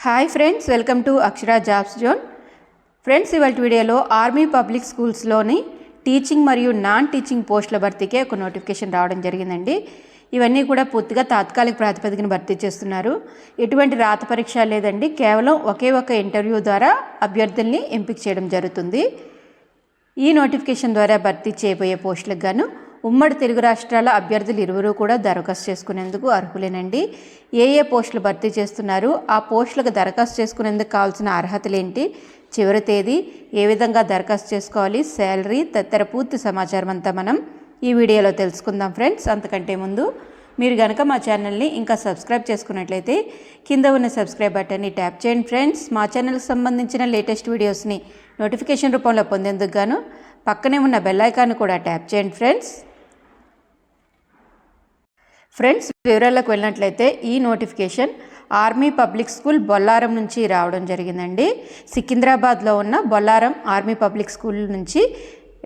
Hi friends, welcome to Akshara jobs zone. Friends, ఇవాళ వీడియోలో army public స్కూల్స్లోని teaching మరియు non teaching పోస్టుల భర్తీకి ఒక నోటిఫికేషన్ రావడం జరిగిందండి. ఇవన్నీ కూడా పూర్తిగా తాత్కాలిక ప్రాతిపదికన భర్తీ చేస్తున్నారు. ఎటువంటి రాత పరీక్ష లేదండి, కేవలం ఒకే ఒక ఇంటర్వ్యూ ద్వారా అభ్యర్థుల్ని ఎంపిక చేయడం జరుగుతుంది. ఈ నోటిఫికేషన్ ద్వారా భర్తీ చేయబోయే పోస్టులకు గాను ఉమ్మడి తెలుగు రాష్ట్రాల అభ్యర్థులు ఇరువురు కూడా దరఖాస్తు చేసుకునేందుకు అర్హులేనండి. ఏ పోస్టులు భర్తీ చేస్తున్నారు, ఆ పోస్టులకు దరఖాస్తు చేసుకునేందుకు కావాల్సిన అర్హతలు ఏంటి, చివరి తేదీ, ఏ విధంగా దరఖాస్తు చేసుకోవాలి, శాలరీ తదితర పూర్తి సమాచారం అంతా మనం ఈ వీడియోలో తెలుసుకుందాం. ఫ్రెండ్స్, అంతకంటే ముందు మీరు కనుక మా ఛానల్ని ఇంకా సబ్స్క్రైబ్ చేసుకున్నట్లయితే కింద ఉన్న సబ్స్క్రైబ్ బటన్ని ట్యాప్ చేయండి. ఫ్రెండ్స్, మా ఛానల్కి సంబంధించిన లేటెస్ట్ వీడియోస్ని నోటిఫికేషన్ రూపంలో పొందేందుకు గాను పక్కనే ఉన్న బెల్ ఐకాన్ కూడా ట్యాప్ చేయండి. ఫ్రెండ్స్, వివరాలకు వెళ్ళినట్లయితే ఈ notification army public school Bollaram నుంచి రావడం జరిగిందండి. సికింద్రాబాద్లో ఉన్న బొల్లారం ఆర్మీ పబ్లిక్ స్కూల్ నుంచి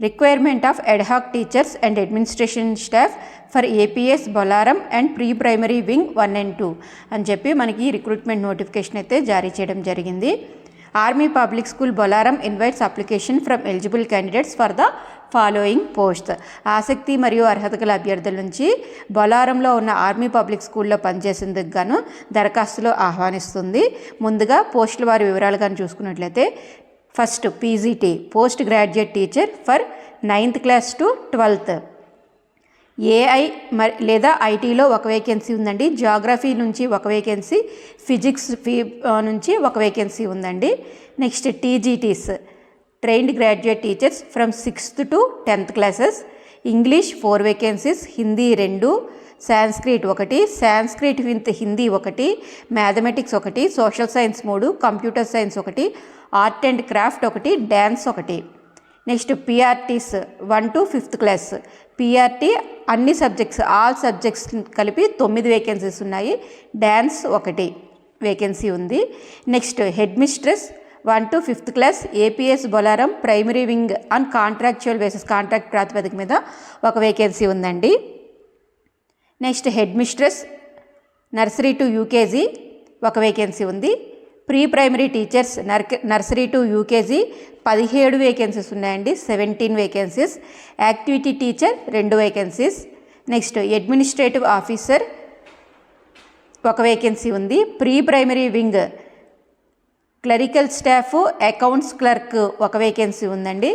requirement of ad hoc teachers and administration staff for APS Bollaram and pre primary wing 1 and 2 అని చెప్పి మనకి రిక్రూట్మెంట్ నోటిఫికేషన్ అయితే జారీ చేయడం జరిగింది. Army public school Bollaram invites application from eligible candidates for the following post. ఆసక్తి మరియు అర్హత గల అభ్యర్థుల నుంచి బొల్లారంలో ఉన్న ఆర్మీ పబ్లిక్ స్కూల్లో పనిచేసేందుకు గాను దరఖాస్తులు ఆహ్వానిస్తుంది. ముందుగా పోస్టుల వారి వివరాలు కానీ చూసుకున్నట్లయితే, first PGT post graduate teacher for 9th class to 12th. AI లేదా ఐటీలో ఒక వేకెన్సీ ఉందండి. జాగ్రఫీ నుంచి ఒక వేకెన్సీ, ఫిజిక్స్ నుంచి ఒక వేకెన్సీ ఉందండి. Next TGTs trained graduate teachers from 6th to 10th classes. English 4 vacancies, Hindi 2, Sanskrit 1, Sanskrit with Hindi 1, mathematics 1, social science 3, computer science 1, art and craft 1, dance 1. Next PRTs 1 to 5th class. PRT అన్ని subjects, all subjects కలిపి 9 vacancies ఉన్నాయి. Dance 1 vacancy ఉంది. Next head mistress 1 to 5th class, APS Bollaram primary wing on contractual basis, contract ప్రాతిపదిక మీద ఒక vacancy ఉందండి. Next head mistress nursery to UKG ఒక vacancy ఉంది. Pre primary teachers nursery to UKG 17 vacancies ఉన్నాయండి, 17 vacancies. Activity teacher 2 vacancies. Next administrative officer ఒక vacancy ఉంది. Pre primary wing clerical staff accounts clerk ఒక వేకెన్సీ ఉందండి.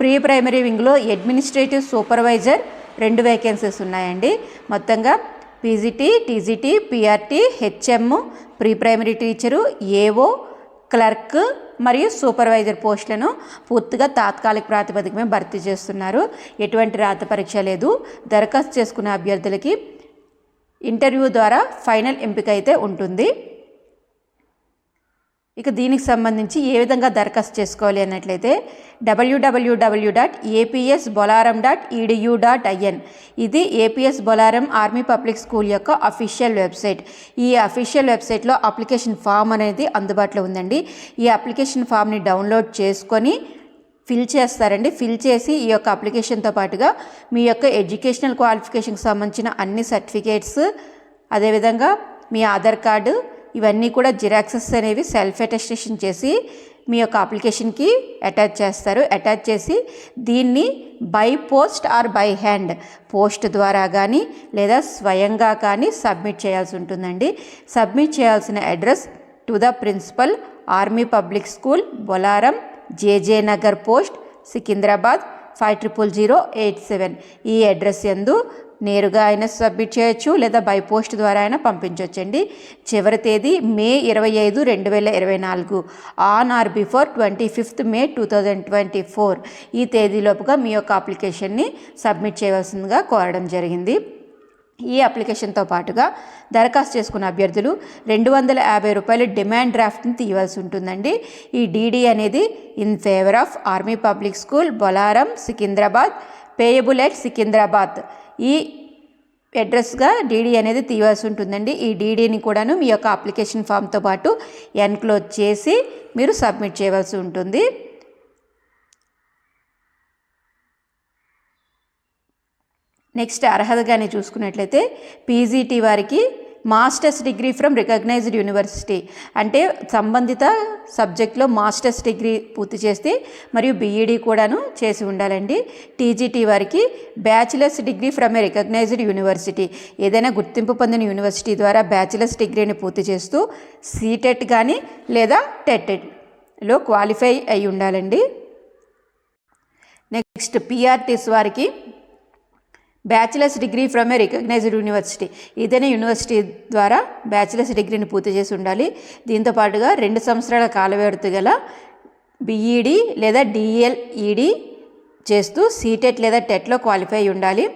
Pre primary వింగ్లో administrative supervisor 2 vacancies ఉన్నాయండి. మొత్తంగా PGT, TGT, PRT, HM, pre primary teacher, AO, clerk మరియు supervisor పోస్టులను పూర్తిగా తాత్కాలిక ప్రాతిపదిక మీద భర్తీ చేస్తున్నారు. ఎటువంటి రాత పరీక్ష లేదు. దరఖాస్తు చేసుకున్న అభ్యర్థులకి ఇంటర్వ్యూ ద్వారా ఫైనల్ ఎంపిక అయితే ఉంటుంది. ఇక దీనికి సంబంధించి ఏ విధంగా దరఖాస్తు చేసుకోవాలి అన్నట్లయితే www.apsbolaram.edu.in ఇది APS Bollaram army public school యొక్క అఫీషియల్ వెబ్సైట్. ఈ అఫీషియల్ వెబ్సైట్లో అప్లికేషన్ ఫామ్ అనేది అందుబాటులో ఉందండి. ఈ అప్లికేషన్ ఫామ్ని డౌన్లోడ్ చేసుకొని ఫిల్ చేస్తారండి. ఫిల్ చేసి ఈ యొక్క అప్లికేషన్తో పాటుగా మీ యొక్క ఎడ్యుకేషనల్ క్వాలిఫికేషన్కి సంబంధించిన అన్ని సర్టిఫికేట్స్, అదేవిధంగా మీ ఆధార్ కార్డు, ఇవన్నీ కూడా జిరాక్సెస్ అనేవి సెల్ఫ్ అటెస్టేషన్ చేసి మీ యొక్క అప్లికేషన్కి అటాచ్ చేస్తారు. అటాచ్ చేసి దీన్ని by post or by hand, post ద్వారా కానీ లేదా స్వయంగా కానీ సబ్మిట్ చేయాల్సి ఉంటుందండి. సబ్మిట్ చేయాల్సిన address to the principal army public school Bollaram, JJ Nagar post, Secunderabad 500087. ఈ అడ్రస్ యందు నేరుగా అయినా సబ్మిట్ చేయొచ్చు లేదా బై పోస్ట్ ద్వారా అయినా పంపించవచ్చండి. చివరి తేదీ మే 25, 2024, on are before 25th May 2024. ఈ తేదీలోపుగా మీ యొక్క అప్లికేషన్ని సబ్మిట్ చేయవలసిందిగా కోరడం జరిగింది. ఈ అప్లికేషన్తో పాటుగా దరఖాస్తు చేసుకున్న అభ్యర్థులు 250 రూపాయల డిమాండ్ డ్రాఫ్ట్ని తీయవలసి ఉంటుందండి. ఈ డీడీ అనేది in favour of army public school Bollaram, Secunderabad, payable at Secunderabad, ఈ అడ్రస్గా డీడీ అనేది తీయవలసి ఉంటుందండి. ఈ డీడీని కూడాను మీ యొక్క అప్లికేషన్ ఫామ్తో పాటు ఎన్క్లోజ్ చేసి మీరు సబ్మిట్ చేయవలసి ఉంటుంది. నెక్స్ట్ అర్హతగానే చూసుకున్నట్లయితే పీజీటీ వారికి masters degree from recognised university అంటే సంబంధిత సబ్జెక్ట్లో మాస్టర్స్ డిగ్రీ పూర్తి చేస్తే మరియు బీఈడీ కూడాను చేసి ఉండాలండి. టీజీటీ వారికి bachelors degree from a recognised university ఏదైనా గుర్తింపు పొందిన యూనివర్సిటీ ద్వారా బ్యాచిలర్స్ డిగ్రీని పూర్తి చేస్తూ సీటెట్ కానీ లేదా టెట్లో క్వాలిఫై అయి ఉండాలండి. నెక్స్ట్ పిఆర్టీస్ వారికి bachelors degree from a recognised university ఏదైనా యూనివర్సిటీ ద్వారా బ్యాచిలర్స్ డిగ్రీని పూర్తి చేసి ఉండాలి. దీంతో పాటుగా 2 సంవత్సరాల కాల వ్యవధి గల బీఈడీ లేదా డిఎల్ఈడి చేస్తూ సీటెట్ లేదా టెట్లో క్వాలిఫై అయి ఉండాలి.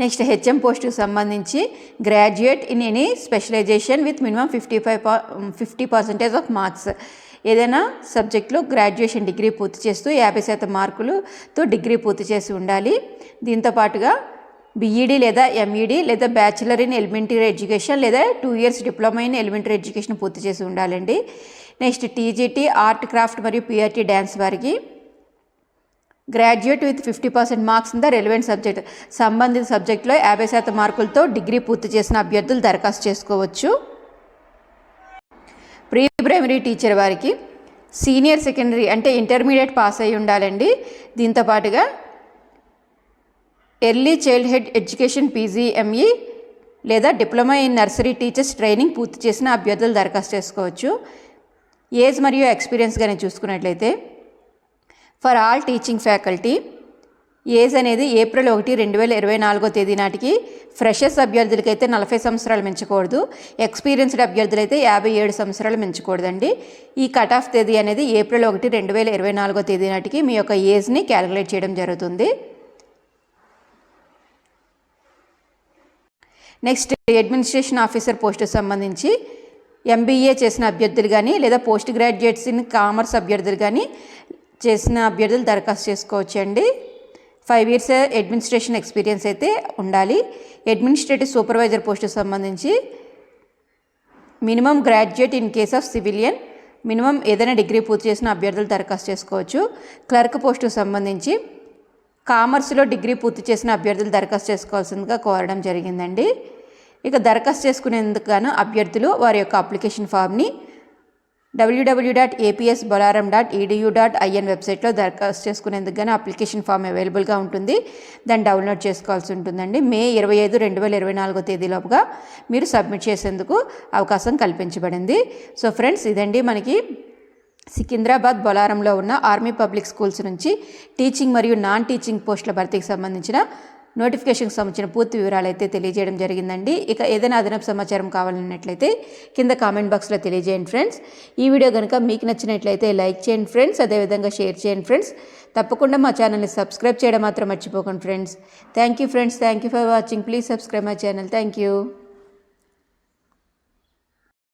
నెక్స్ట్ హెచ్ఎం పోస్టుకు సంబంధించి graduate in any specialisation with minimum 50% of marks ఏదైనా సబ్జెక్టులో గ్రాడ్యుయేషన్ డిగ్రీ పూర్తి చేస్తూ 50% మార్కులతో డిగ్రీ పూర్తి చేసి ఉండాలి. దీంతో పాటుగా బీఈడీ లేదా ఎంఈడీ లేదా బ్యాచిలర్ ఇన్ ఎలిమెంటరీ ఎడ్యుకేషన్ లేదా 2 years diploma in elementary education పూర్తి చేసి ఉండాలండి. నెక్స్ట్ టీజీటీ ఆర్ట్ క్రాఫ్ట్ మరియు పిఆర్టీ డ్యాన్స్ వారికి graduate with 50% marks in the relevant subject సంబంధిత సబ్జెక్టులో 50% మార్కులతో డిగ్రీ పూర్తి చేసిన అభ్యర్థులు దరఖాస్తు చేసుకోవచ్చు. ప్రీ ప్రైమరీ టీచర్ వారికి సీనియర్ సెకండరీ అంటే ఇంటర్మీడియట్ పాస్ అయి ఉండాలండి. దీంతో పాటుగా ఎర్లీ చైల్డ్హుడ్ ఎడ్యుకేషన్ పీజీఎంఈ లేదా diploma in nursery teachers training పూర్తి చేసిన అభ్యర్థులు దరఖాస్తు చేసుకోవచ్చు. ఏజ్ మరియు ఎక్స్పీరియన్స్ కానీ చూసుకున్నట్లయితే for all teaching faculty age అనేది April 1, 2024 నాటికి ఫ్రెషర్స్ అభ్యర్థులకైతే 40 సంవత్సరాలు మించకూడదు. ఎక్స్పీరియన్స్డ్ అభ్యర్థులైతే 57 సంవత్సరాలు మించకూడదండి. ఈ కట్ ఆఫ్ తేదీ అనేది April 1, 2024 నాటికి మీ యొక్క ఏజ్ని క్యాలిక్యులేట్ చేయడం జరుగుతుంది. నెక్స్ట్ అడ్మినిస్ట్రేషన్ ఆఫీసర్ పోస్టుకు సంబంధించి ఎంబీఏ చేసిన అభ్యర్థులు కానీ లేదా పోస్ట్ గ్రాడ్యుయేట్స్ ఇన్ కామర్స్ అభ్యర్థులు కానీ చేసిన అభ్యర్థులు దరఖాస్తు చేసుకోవచ్చు అండి. 5 years అడ్మినిస్ట్రేషన్ ఎక్స్పీరియన్స్ అయితే ఉండాలి. అడ్మినిస్ట్రేటివ్ సూపర్వైజర్ పోస్టుకు సంబంధించి minimum graduate in case of civilian minimum ఏదైనా డిగ్రీ పూర్తి చేసిన అభ్యర్థులు దరఖాస్తు చేసుకోవచ్చు. క్లర్క్ పోస్టుకు సంబంధించి కామర్స్లో డిగ్రీ పూర్తి చేసిన అభ్యర్థులు దరఖాస్తు చేసుకోవాల్సిందిగా కోరడం జరిగిందండి. ఇక దరఖాస్తు చేసుకునేందుకు గాను అభ్యర్థులు వారి యొక్క అప్లికేషన్ ఫామ్ని www.apsbolaram.edu.in వెబ్సైట్లో దరఖాస్తు చేసుకునేందుకు గాను అప్లికేషన్ ఫామ్ అవైలబుల్గా ఉంటుంది. దాన్ని డౌన్లోడ్ చేసుకోవాల్సి ఉంటుందండి. May 25, 2024 లోపుగా మీరు సబ్మిట్ చేసేందుకు అవకాశం కల్పించబడింది. సో ఫ్రెండ్స్, ఇదండి మనకి సికింద్రాబాద్ బొలారంలో ఉన్న ఆర్మీ పబ్లిక్ స్కూల్స్ నుంచి టీచింగ్ మరియు నాన్ టీచింగ్ పోస్టుల భర్తీకి సంబంధించిన నోటిఫికేషన్కి సంబంధించిన పూర్తి వివరాలు అయితే తెలియజేయడం జరిగిందండి. ఇక ఏదైనా అదనపు సమాచారం కావాలన్నట్లయితే కింద కామెంట్ బాక్స్లో తెలియజేయండి ఫ్రెండ్స్. ఈ వీడియో కనుక మీకు నచ్చినట్లయితే లైక్ చేయండి ఫ్రెండ్స్, అదేవిధంగా షేర్ చేయండి ఫ్రెండ్స్. తప్పకుండా మా ఛానల్ని సబ్స్క్రైబ్ చేయడం మాత్రం మర్చిపోకండి friends. Thank you friends, thank you for watching. Please subscribe my channel. Thank you.